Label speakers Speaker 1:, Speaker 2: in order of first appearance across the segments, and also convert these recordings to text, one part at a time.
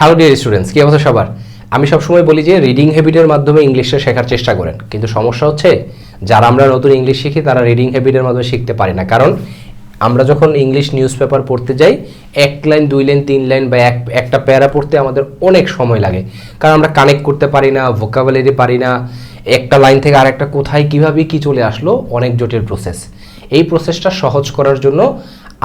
Speaker 1: Hello dear students, কী অবস্থা সবার? আমি সবসময় বলি যে রিডিং হ্যাবিটের মাধ্যমে ইংলিশটা শেখার চেষ্টা করেন, কিন্তু সমস্যা হচ্ছে যারা আমরা নতুন ইংলিশ শিখি তারা রিডিং হ্যাবিটের মাধ্যমে শিখতে পারি না। কারণ আমরা যখন ইংলিশ নিউজ পেপার পড়তে যাই, 1 লাইন 2 লাইন 3 লাইন বা একটা প্যারা পড়তে আমাদের অনেক সময় লাগে, কারণ আমরা কানেক্ট করতে পারি না, ভোকাবুলারি পারি না, একটা লাইন থেকে আরেকটা কোথায় কীভাবে কী চলে আসলো, অনেক জটিল প্রসেস। এই প্রসেসটা সহজ করার জন্য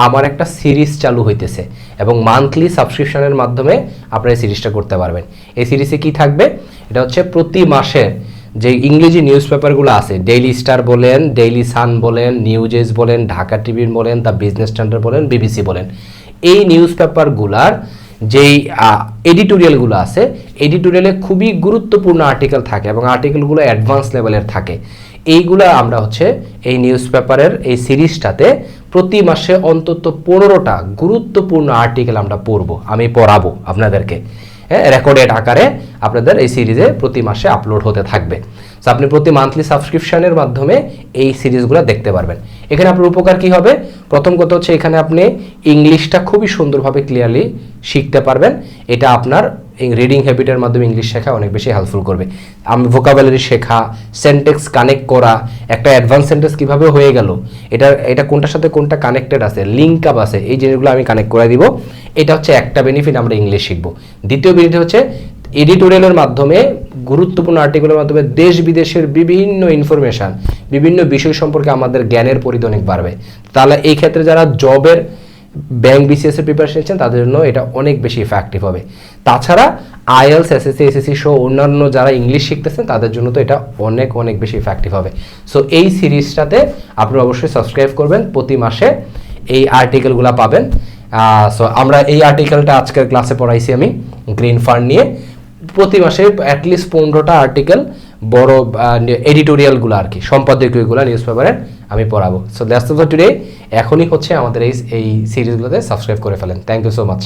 Speaker 1: আমার একটা সিরিজ চালু হইতেছে এবং মান্থলি সাবস্ক্রিপশনের মাধ্যমে আপনারা এই সিরিজটা করতে পারবেন। এই সিরিজে কি থাকবে? এটা হচ্ছে প্রতি মাসের যে ইংরেজি নিউজ পেপারগুলো আছে, ডেইলি স্টার বলেন, ডেইলি সান বলেন, নিউজেস বলেন, ঢাকা টিভির বলেন, দ্য বিজনেস স্ট্যান্ডার্ড বলেন, বিবিসি বলেন, এই নিউজ পেপারগুলার যেই এডিটোরিয়ালগুলো আছে, এডিটোরিয়ালে খুবই গুরুত্বপূর্ণ আর্টিকেল থাকে এবং আর্টিকেলগুলো অ্যাডভান্স লেভেলের থাকে। এইগুলো আমরা হচ্ছে এই নিউজ পেপারের এই সিরিজটাতে প্রতি মাসে অন্তত 15টা গুরুত্বপূর্ণ আর্টিকেল আমরা আমি পড়াবো আপনাদেরকে, রেকর্ডেড আকারে আপনাদের এই সিরিজে প্রতি মাসে আপলোড হতে থাকবে। সো আপনি প্রতি মান্থলি সাবস্ক্রিপশনের মাধ্যমে এই সিরিজগুলো দেখতে পারবেন। এখানে আপনার উপকার কি হবে? প্রথম কথা হচ্ছে এখানে আপনি ইংলিশটা খুবই সুন্দরভাবে ক্লিয়ারলি শিখতে পারবেন। এটা আপনার রিডিং হ্যাবিটের মাধ্যমে ইংলিশ শেখা অনেক বেশি হেল্পফুল করবে। আমি ভোকাবুলারি শেখা, সেন্টেন্স কানেক্ট করা, একটা অ্যাডভান্স সেন্টেন্স কীভাবে হয়ে গেল, এটা কোনটার সাথে কোনটা কানেক্টেড আছে, লিঙ্ক আপ আছে, এই জিনিসগুলো আমি কানেক্ট করে দিব। এটা হচ্ছে একটা বেনিফিট, আমরা ইংলিশ শিখবো। দ্বিতীয় বেনিফিট হচ্ছে এডিটোরিয়ালের মাধ্যমে, গুরুত্বপূর্ণ আর্টিকেলের মাধ্যমে দেশ বিদেশের বিভিন্ন ইনফরমেশান, বিভিন্ন বিষয় সম্পর্কে আমাদের জ্ঞানের পরিধি অনেক বাড়বে। তাহলে এই ক্ষেত্রে যারা জবের ব্যাংক বিসিএস এর প্রিপারেশন নিচ্ছেন তাদের জন্য এটা অনেক বেশি ইফেক্টিভ হবে। তাছাড়া আইএলস, এসএসসি, এসএসসি সহ অন্যান্য যারা ইংলিশ শিখতেছেন তাদের জন্য তো এটা অনেক অনেক বেশি ইফেক্টিভ হবে। সো এই সিরিজটাতে আপনি অবশ্যই সাবস্ক্রাইব করবেন, প্রতি মাসে এই আর্টিকেলগুলো পাবেন। সো আমরা এই আর্টিকেলটা আজকের ক্লাসে পড়াইছি আমি গ্রিন ফান্ড নিয়ে। প্রতি মাসে অ্যাটলিস্ট 15টা আর্টিকেল, বড় এডিটোরিয়ালগুলো আর কি, সম্পাদকীয়গুলো নিউজ পেপারের আমি পড়াবো। So that's all for today. এখনই হচ্ছে আমাদের এই সিরিজগুলোতে সাবস্ক্রাইব করে ফেলেন। Thank you so much.